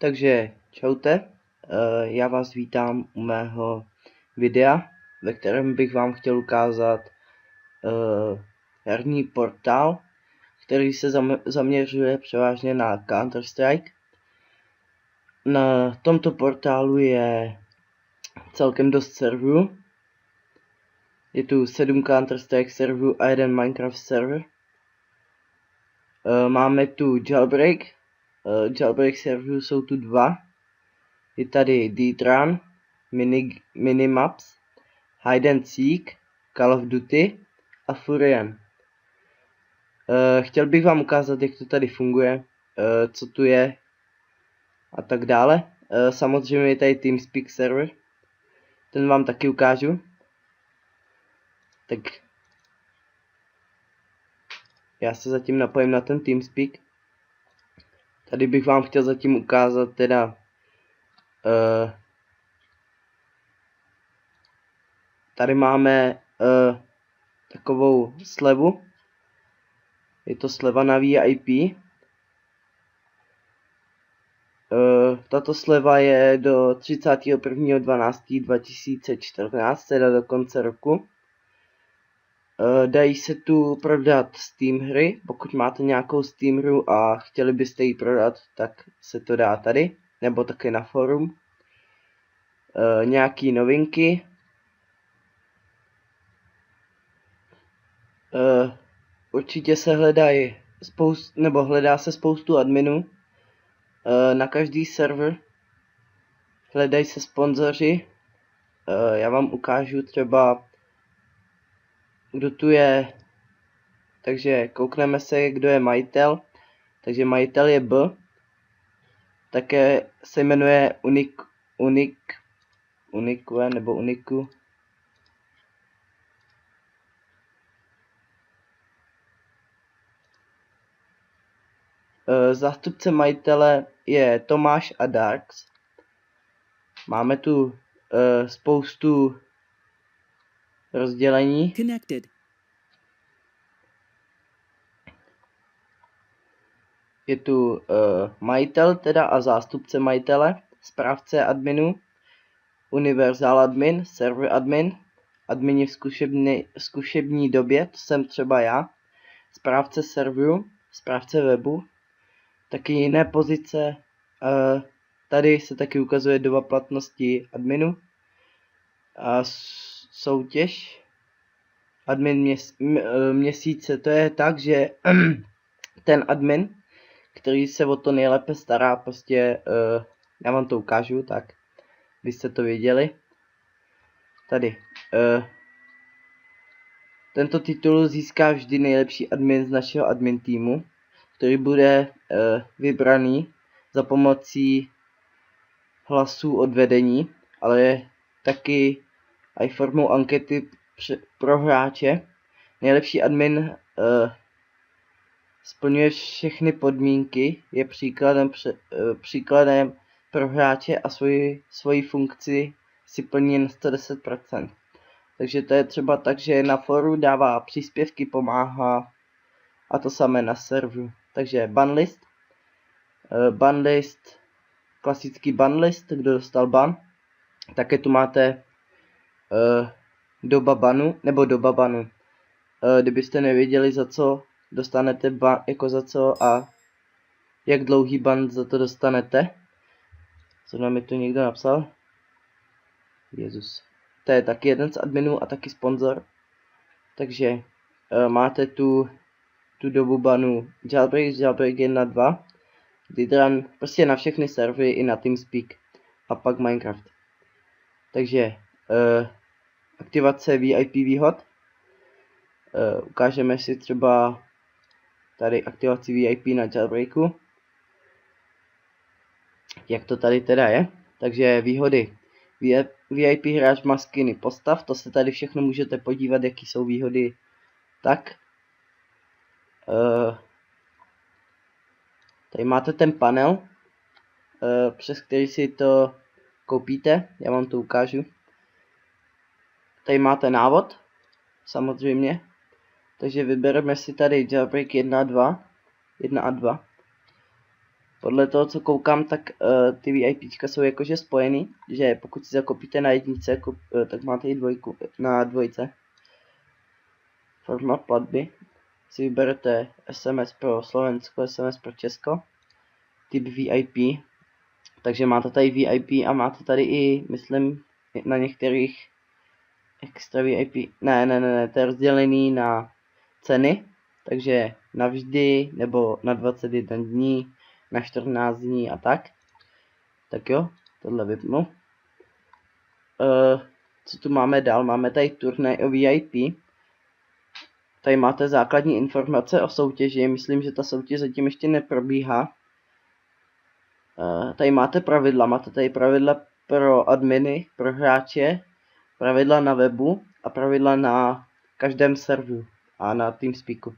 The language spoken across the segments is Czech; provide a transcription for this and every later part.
Takže čaute, já vás vítám u mého videa, ve kterém bych vám chtěl ukázat herní portál, který se zaměřuje převážně na Counter-Strike. Na tomto portálu je celkem dost serverů. Je tu 7 Counter-Strike serverů a 1 Minecraft server. Máme tu jailbreak. Jailbreak serverů jsou tu 2. Je tady Deatrun, Minimaps, Hide and Seek, Call of Duty a Furion. Chtěl bych vám ukázat, jak to tady funguje, co tu je a tak dále. Samozřejmě je tady TeamSpeak server, ten vám taky ukážu. Tak já se zatím napojím na ten TeamSpeak. Tady bych vám chtěl zatím ukázat teda tady máme takovou slevu. Je to sleva na VIP. Tato sleva je do 31.12.2014, teda do konce roku. Dají se tu prodat Steam hry. Pokud máte nějakou Steam hru a chtěli byste ji prodat, tak se to dá tady, nebo také na forum. Nějaký novinky. Určitě se hledají hledá se spoustu adminů na každý server. Hledají se sponzoři. Já vám ukážu třeba, kdo tu je. Takže koukneme se, kdo je majitel. Takže majitel je B. Také se jmenuje Unique nebo Uniku. Zástupce majitele je Tomáš a Darks. Máme tu spoustu rozdělení. Connected. Je tu majitel teda a zástupce majitele, správce adminu, univerzál admin, server admin, admini v zkušební době, to jsem třeba já, správce serveru, správce webu, taky jiné pozice. Tady se taky ukazuje doba platnosti adminu. A soutěž. Admin měsíce. To je tak, že ten admin, který se o to nejlépe stará, prostě já vám to ukážu, tak byste to věděli. Tady. Tento titul získá vždy nejlepší admin z našeho admin týmu, který bude vybraný za pomocí hlasů od vedení, ale taky i formou ankety pro hráče. Nejlepší admin splňuje všechny podmínky, je příkladem pro hráče a svoji funkci si plní jen 110%. Takže to je třeba tak, že na foru dává příspěvky, pomáhá a to samé na serveru. Takže banlist. Banlist, klasický banlist, kdo dostal ban. Také tu máte doba banu, nebo doba banu. Kdybyste nevěděli, za co dostanete ban, jako za co a jak dlouhý ban za to dostanete. Co nám mi tu někdo napsal? Jezus. To je taky jeden z adminů a taky sponzor. Takže máte tu dobu banu Jailbreak 1, 2. Deatrun, prostě na všechny servery i na TeamSpeak. A pak Minecraft. Takže aktivace VIP výhod. Ukážeme si třeba tady aktivaci VIP na Jailbreaku. Jak to tady teda je. Takže výhody. VIP hráč má skiny postav. To se tady všechno můžete podívat, jaký jsou výhody. Tak. Tady máte ten panel, přes který si to koupíte, já vám to ukážu. Tady máte návod, samozřejmě, takže vybereme si tady Jailbreak 1 a 2. Podle toho, co koukám, tak ty VIPčka jsou jakože spojený, že pokud si zakopíte na jednice, tak máte i dvojku na dvojce. Forma platby. Si vyberete SMS pro Slovensko, SMS pro Česko. Typ VIP. Takže máte tady VIP a máte tady i, myslím, na některých extra VIP. Ne, to je rozdělený na ceny. Takže navždy, nebo na 21 dní, na 14 dní a tak. Tak jo, tohle vypnu. Co tu máme dál? Máme tady turnaj o VIP. Tady máte základní informace o soutěži. Myslím, že ta soutěž zatím ještě neprobíhá. Tady máte pravidla. Máte tady pravidla pro adminy, pro hráče, pravidla na webu a pravidla na každém serveru a na TeamSpeaku.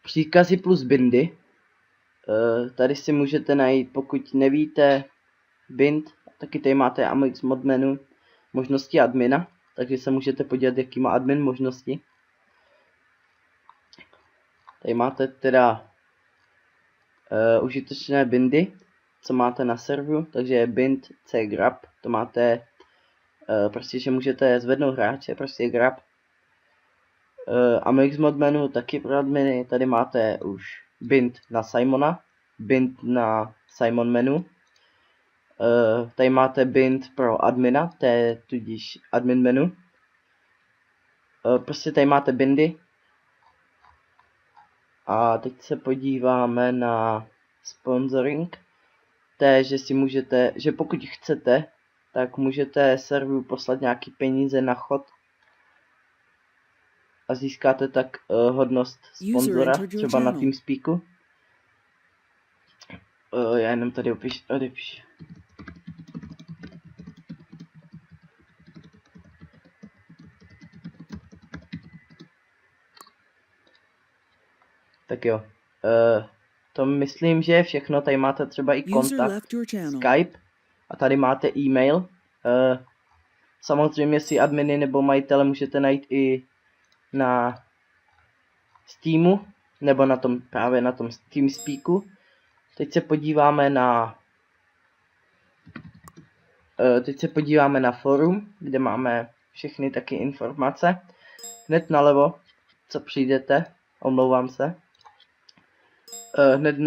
Příkazy plus bindy. Tady si můžete najít, pokud nevíte bind, taky tady máte Amix mod menu, možnosti admina, takže se můžete podívat, jaký má admin možnosti. Tady máte teda užitečné bindy, co máte na serveru, takže bind cgrab, to máte prostě, že můžete zvednout hráče, prostě grab. Amix mod menu taky pro adminy, tady máte už bind na Simona, bind na Simon menu. Tady máte bind pro admina, to je tudíž admin menu. Prostě tady máte bindy. A teď se podíváme na sponsoring. To je, že si můžete, že pokud chcete, tak můžete serveru poslat nějaký peníze na chod. A získáte tak hodnost sponzora, třeba na TeamSpeaku. Já jenom tady odepíšu. Tak jo. To myslím, že je všechno. Tady máte třeba i kontakt, Skype a tady máte e-mail. Samozřejmě si adminy nebo majitele můžete najít i na Steamu nebo na tom, právě na tom TeamSpeaku. Teď se podíváme na forum, kde máme všechny taky informace. Hned nalevo, co přijdete, omlouvám se. Hned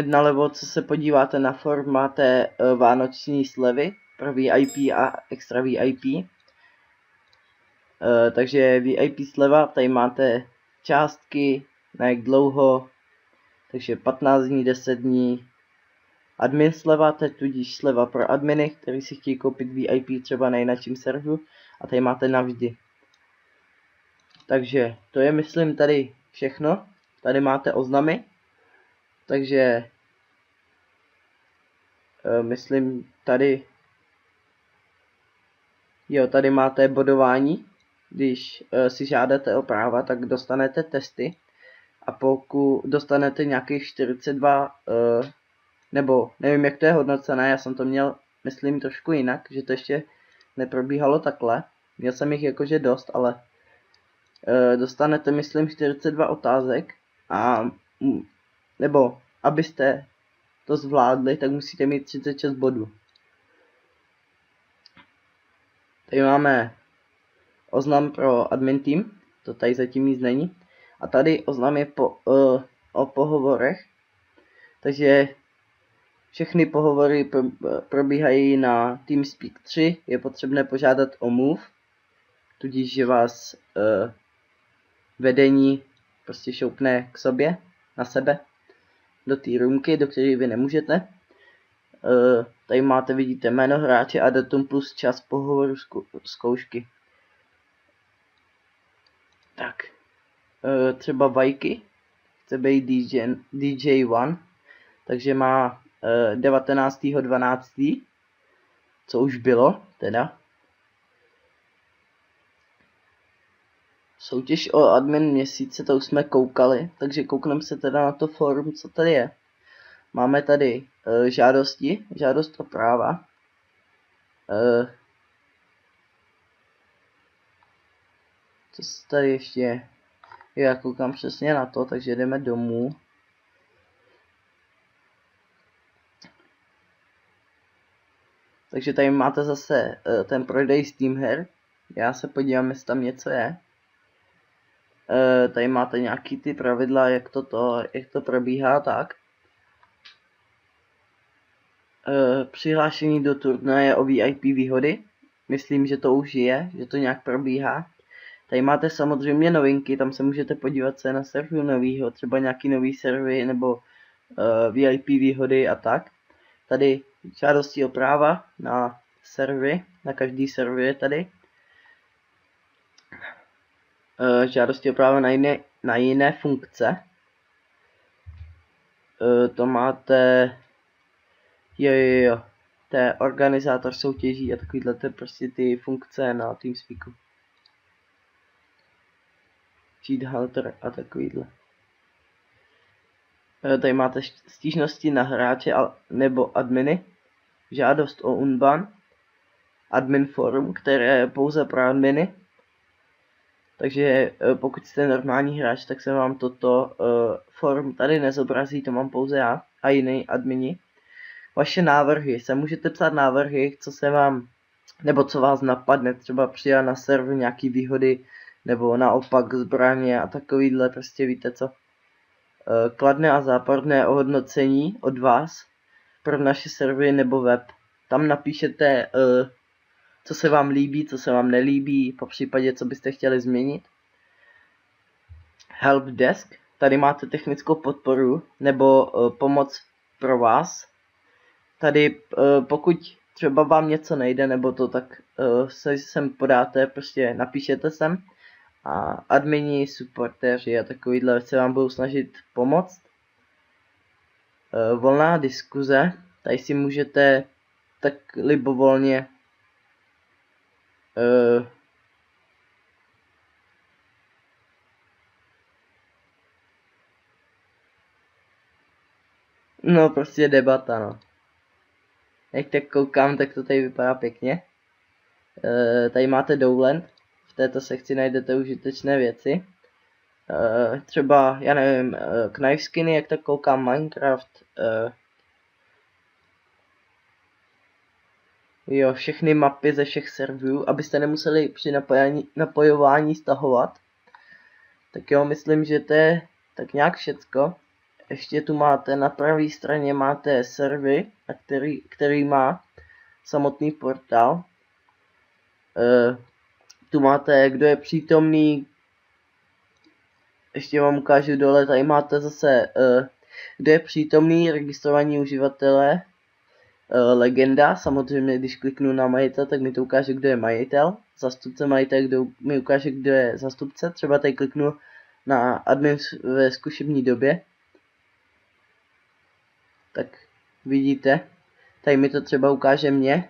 nalevo, co se podíváte na forum, máte vánoční slevy pro VIP a extra VIP. Takže VIP sleva, tady máte částky, na jak dlouho, takže 15 dní, 10 dní. Admin sleva, to je tudíž sleva pro adminy, kteří si chtějí koupit VIP třeba na jináčím serveru. A tady máte navždy. Takže to je, myslím, tady všechno. Tady máte oznamy. Takže myslím tady, jo, tady máte bodování. Když si žádáte o práva, tak dostanete testy. A pokud dostanete nějakých 42, nebo nevím, jak to je hodnocené, já jsem to měl, myslím, trošku jinak, že to ještě neprobíhalo takhle. Měl jsem jich jakože dost, ale dostanete, myslím, 42 otázek a nebo abyste to zvládli, tak musíte mít 36 bodů. Tady máme oznam pro admin team, to tady zatím nic není. A tady oznam je o pohovorech. Takže všechny pohovory probíhají na TeamSpeak 3. Je potřebné požádat o move, tudíž že vás vedení prostě šoupne k sobě, na sebe, do té roomky, do které vy nemůžete. Tady máte, vidíte, jméno hráče a datum plus čas pohovoru zkoušky. Tak, třeba Vajky chce být DJ1, takže má 19.12., co už bylo, teda. Soutěž o admin měsíce, to už jsme koukali, takže koukneme se teda na to forum, co tady je. Máme tady žádosti, žádost o práva. Co se tady ještě je? Já koukám přesně na to, takže jdeme domů. Takže tady máte zase ten prodej Steam her. Já se podívám, jestli tam něco je. Tady máte nějaký ty pravidla, jak to probíhá, tak. Přihlášení do turnaje o VIP výhody. Myslím, že to už je, že to nějak probíhá. Tady máte samozřejmě novinky, tam se můžete podívat, co je na serveru novýho, třeba nějaký nový servery nebo VIP výhody a tak. Tady žádosti o práva na servery, na každý server je tady. Žádosti o práva na jiné funkce. To máte, jo, to je organizátor soutěží a takovýhle, to je prostě ty funkce na TeamSpeaku. Cheat Hunter a takovýhle. Tady máte stížnosti na hráče nebo adminy, žádost o unban, admin forum, které je pouze pro adminy. Takže pokud jste normální hráč, tak se vám toto forum tady nezobrazí, to mám pouze já a jiný admini. Vaše návrhy, se můžete psát návrhy, co se vám, nebo co vás napadne, třeba přidat na server nějaký výhody, nebo naopak zbraně a takovýhle, prostě víte co. Kladné a záporné ohodnocení od vás pro naše servery nebo web. Tam napíšete, co se vám líbí, co se vám nelíbí, po případě, co byste chtěli změnit. Help desk, tady máte technickou podporu nebo pomoc pro vás. Tady pokud třeba vám něco nejde nebo to, tak se sem podáte, prostě napíšete sem. A admini, supportéři a takovýhle se vám budou snažit pomoct. Volná diskuze, tady si můžete tak libovolně no prostě debata, no. Jak tak koukám, tak to tady vypadá pěkně. Tady máte Dowland, v této sekci najdete užitečné věci. Třeba, já nevím, knife skiny, jak tak koukám, Minecraft, jo, všechny mapy ze všech serverů, abyste nemuseli při napojování stahovat. Tak jo, myslím, že to je tak nějak všecko. Ještě tu máte, na pravé straně máte servery, který má samotný portál. Tu máte, kdo je přítomný. Ještě vám ukážu dole, tady máte zase, kdo je přítomný, registrovaní uživatelé, legenda, samozřejmě když kliknu na majitel, tak mi to ukáže, kdo je majitel, zastupce majitel, kdo mi ukáže, kdo je zastupce, třeba tady kliknu na admin ve zkušební době, tak vidíte, tady mi to třeba ukáže mě.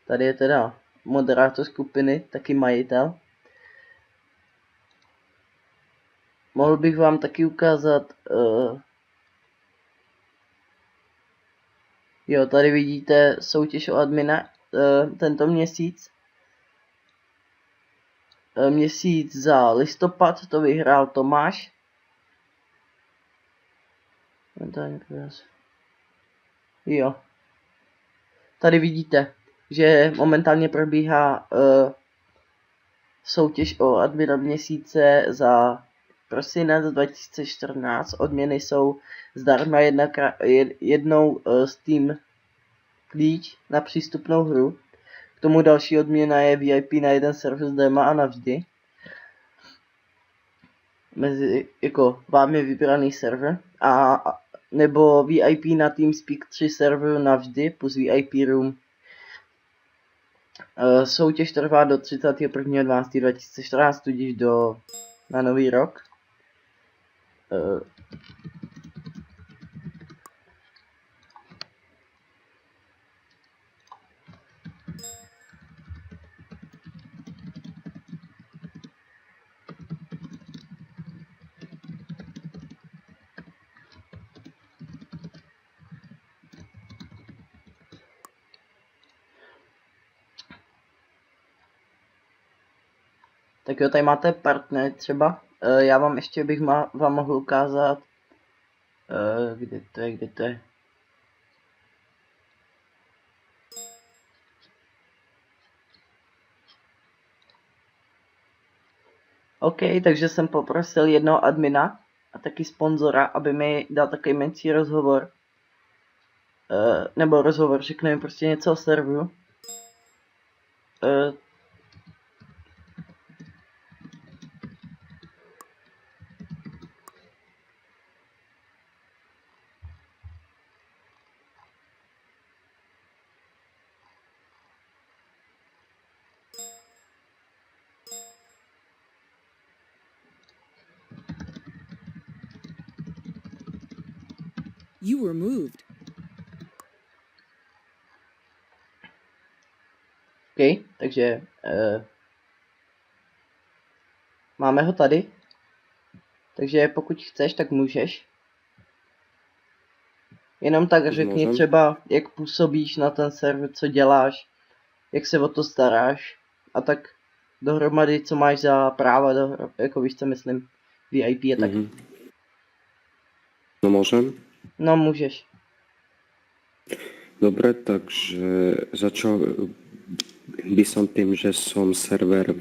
Tady je teda moderátor skupiny, taky majitel. Mohl bych vám taky ukázat, jo, tady vidíte soutěž o admina tento měsíc. Měsíc za listopad to vyhrál Tomáš. Jo. Tady vidíte, že momentálně probíhá soutěž o admina měsíce za prosinec 2014. Odměny jsou zdarma jednou Steam klíč na přístupnou hru. K tomu další odměna je VIP na jeden server zdarma a navždy. Mezi jako vámi vybraný server. A nebo VIP na TeamSpeak 3 server navždy plus VIP room. Soutěž trvá do 31.12.2014, tudíž na nový rok. Tak jo, tady máte partner třeba. Já vám ještě bych vám mohl ukázat, kde to je. OK, takže jsem poprosil jednoho admina a taky sponzora, aby mi dal takový menší rozhovor. Nebo rozhovor, řekne mi prostě něco o serveru. You were moved. OK, takže máme ho tady. Takže pokud chceš, tak můžeš. Jenom tak řekni třeba, jak působíš na ten server, co děláš, jak se o to staráš a tak dohromady, co máš za práva, jako víš, co myslím, VIP a tak. No môžem? No, můžeš. Dobre, takže začal by som tým, že som server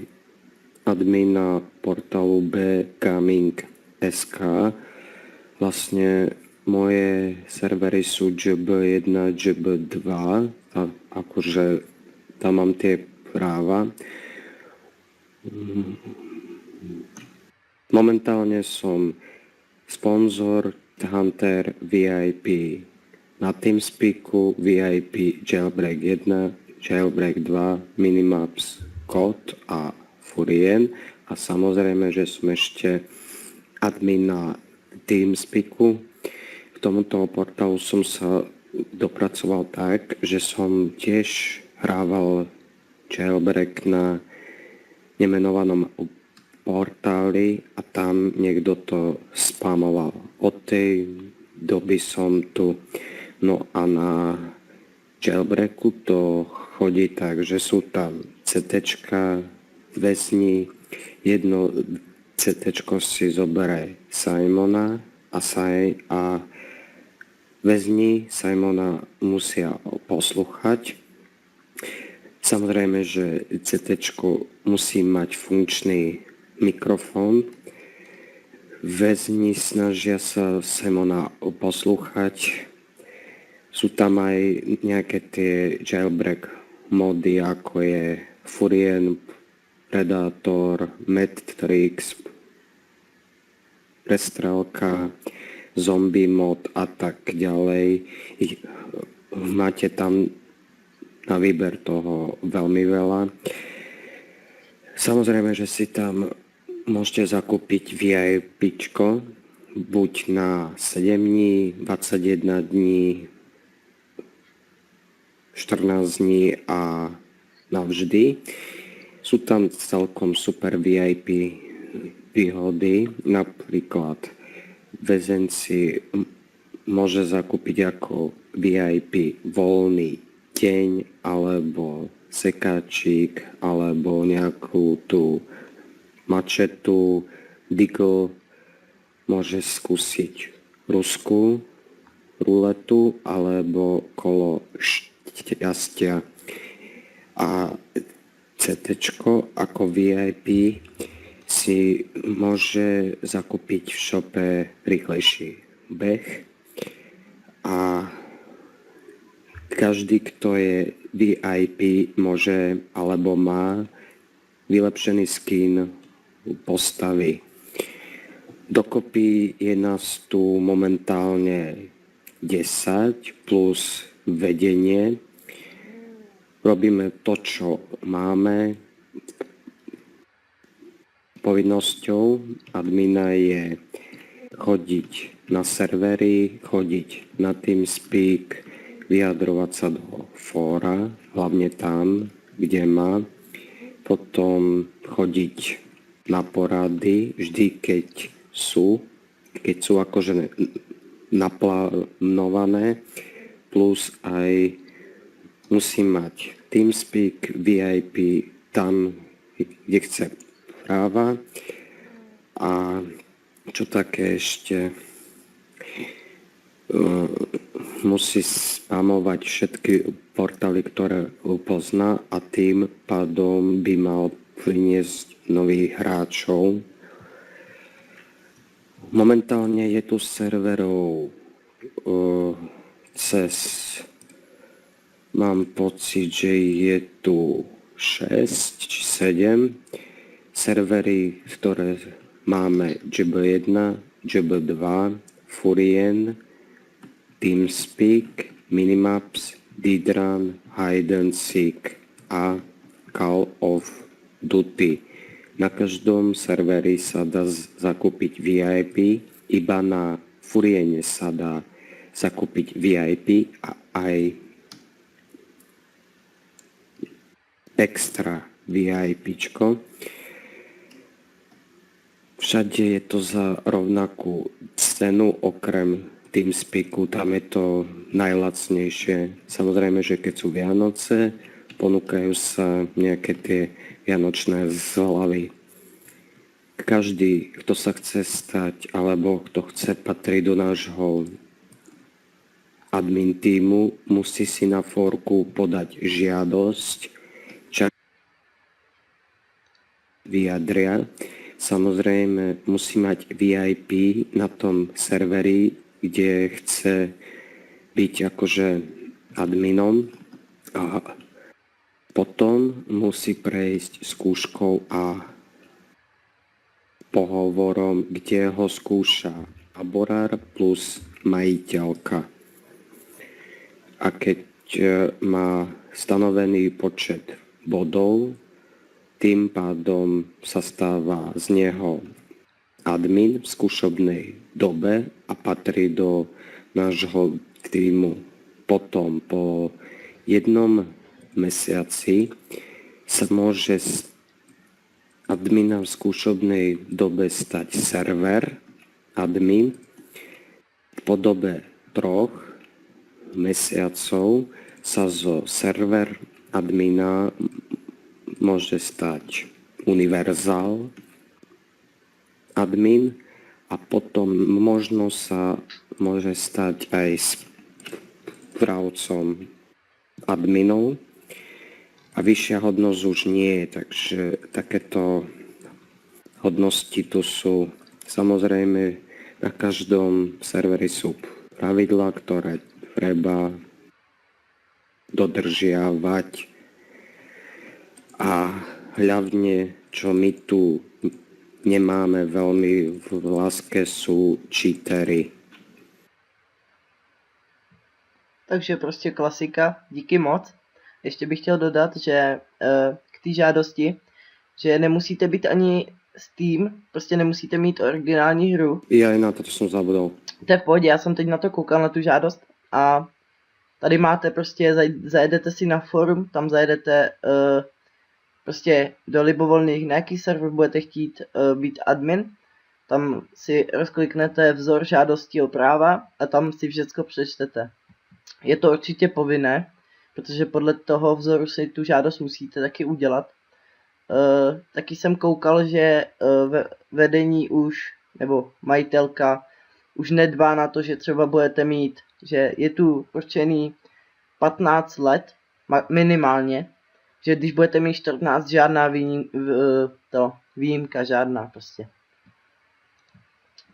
admina portálu bgaming.sk. Vlastne moje servery sú JB1, JB2 a akože tam mám tie práva. Momentálne som sponzor Hunter VIP. Na TeamSpeaku VIP Jailbreak 1, Jailbreak 2, Minimaps, Code a Furien. A samozrejme, že som ešte admin na TeamSpeaku. K tomuto portálu som sa dopracoval tak, že som tiež hrával Jailbreak na nemenovanom portáli a tam niekto to spamoval. Od tej doby som tu. No a na Jailbreaku to chodí tak, že sú tam CTčka, väzni, jedno CTčko si zoberie Simona a väzni Simona musia poslúchať. Samozrejme, že CTčko musí mať funkčný mikrofón. Väzni snažia sa Simona poslúchať. Sú tam aj nejaké tie jailbreak mody, ako je Furien, Predator, Matrix, Prestrelka, Zombie mod a tak ďalej. Máte tam na výber toho veľmi veľa. Samozrejme, že si tam môžete zakúpiť VIPčko, buď na 7 dní, 21 dní, 14 dní a navždy. Sú tam celkom super VIP výhody, napríklad väzeň si môže zakúpiť ako VIP voľný deň, alebo sekáčik, alebo nejakú tú mačetu, digl, môže skúsiť ruskú ruletu alebo kolo šťastia. A CTčko ako VIP si môže zakúpiť v šope rýchlejší beh a každý, kto je VIP, môže alebo má vylepšený skin postavy. Dokopy je nás tu momentálne 10 plus vedenie. Robíme to, čo máme. Povinnosťou admina je chodiť na servery, chodiť na TeamSpeak, vyjadrovať sa do fóra, hlavne tam, kde má. Potom chodiť na porady, vždy keď sú akože naplánované, plus aj musí mať TeamSpeak VIP tam, kde chce správa. A čo také ešte, musí spamovať všetky portály, ktoré pozná a tým pádom by mal priniesť nových hráčov. Momentálne je tu serverov cez, mám pocit, že je tu 6 či 7 servery, ktoré máme JB1, JB2, Furien, TeamSpeak, Minimaps, Didran, Hide and Seek a Call of Duty. Na každom serveri sa dá zakúpiť VIP, iba na Furiene sa dá zakúpiť VIP a aj extra VIPčko. Všade je to za rovnakú cenu, okrem TeamSpeaku, tam je to najlacnejšie. Samozrejme, že keď sú Vianoce, ponúkajú sa nejaké tie vianočné zľavy. Každý, kto sa chce stať, alebo kto chce patriť do nášho admin týmu, musí si na fórku podať žiadosť, vyjadria. Samozrejme, musí mať VIP na tom serveri, kde chce byť akože adminom, a potom musí prejsť skúškou a pohovorom, kde ho skúša laborár plus majiteľka. A keď má stanovený počet bodov, tým pádom sa stáva z neho admin v skúšobnej dobe a patrí do nášho týmu. Potom po 1 mesiaci sa môže z admina v skúšobnej dobe stať server admin. Po dobe 3 mesiacov sa zo server admina môže stať univerzál admin a potom možno sa môže stať aj správcom adminov a vyššia hodnosť už nie je, takže takéto hodnosti tu sú. Samozrejme, na každom serveri sú pravidlá, ktoré treba dodržiavať. A hlavne, čo my tu nemáme veľmi v láske, sú cheatery. Takže prostě klasika, díky moc. Ještě bych chtěl dodat, že k té žádosti, že nemusíte být ani Steam, prostě nemusíte mít originální hru. Ja aj na to som zabudol. To je v pohodě, já jsem teď na to koukal, na tu žádost a tady máte prostě, zajedete si na forum, tam zajedete prostě do libovolných, na jaký server budete chtít být admin, tam si rozkliknete vzor žádosti o práva a tam si všechno přečtete. Je to určitě povinné, protože podle toho vzoru si tu žádost musíte taky udělat. Taky jsem koukal, že vedení už, nebo majitelka, už nedbá na to, že třeba budete mít, že je tu určený 15 let minimálně, že když budete mít 14, žádná výjimka, žádná prostě.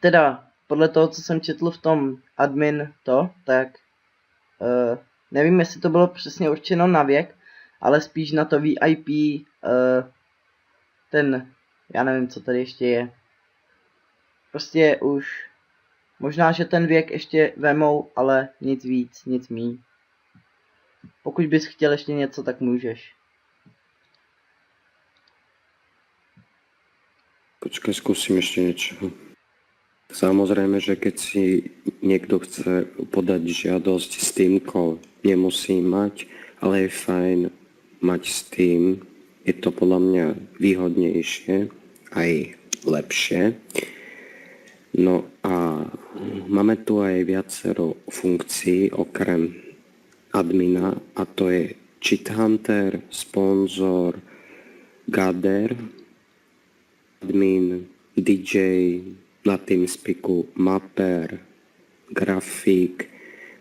Teda, podle toho, co jsem četl v tom admin tak nevím, jestli to bylo přesně určeno na věk, ale spíš na to VIP, já nevím, co tady ještě je. Prostě už, možná, že ten věk ještě vemou, ale nic víc, nic míň. Pokud bys chtěl ještě něco, tak můžeš. Počkaj, skúsim ešte niečo. Samozrejme, že keď si niekto chce podať žiadosť s Steamkou, nemusí mať, ale je fajn mať Steam. Je to podľa mňa výhodnejšie, aj lepšie. No a máme tu aj viacero funkcií okrem admina, a to je Cheat Hunter, Sponzor, Gather, admin, DJ, na TeamSpeaku Mapper, grafik,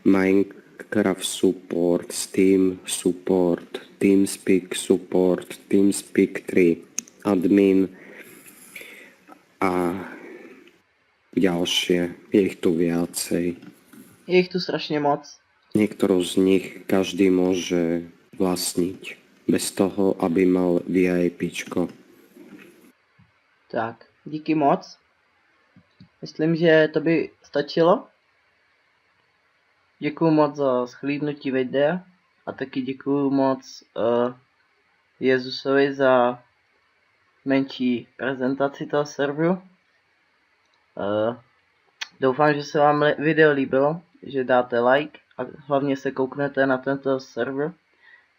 Minecraft support, Steam support, TeamSpeak support, TeamSpeak 3, admin a ďalšie. Je ich tu viacej. Je jich tu strašně moc. Niektorú z nich každý môže vlastniť, bez toho, aby mal VIPčko. Tak, díky moc. Myslím, že to by stačilo. Děkuju moc za shlédnutí videa a taky děkuju moc Jezusovi za menší prezentaci toho serveru. Doufám, že se vám video líbilo, že dáte like a hlavně se kouknete na tento server.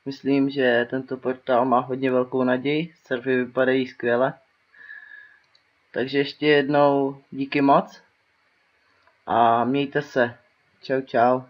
Myslím, že tento portál má hodně velkou naději, servery vypadají skvěle. Takže ještě jednou díky moc a mějte se. Čau čau.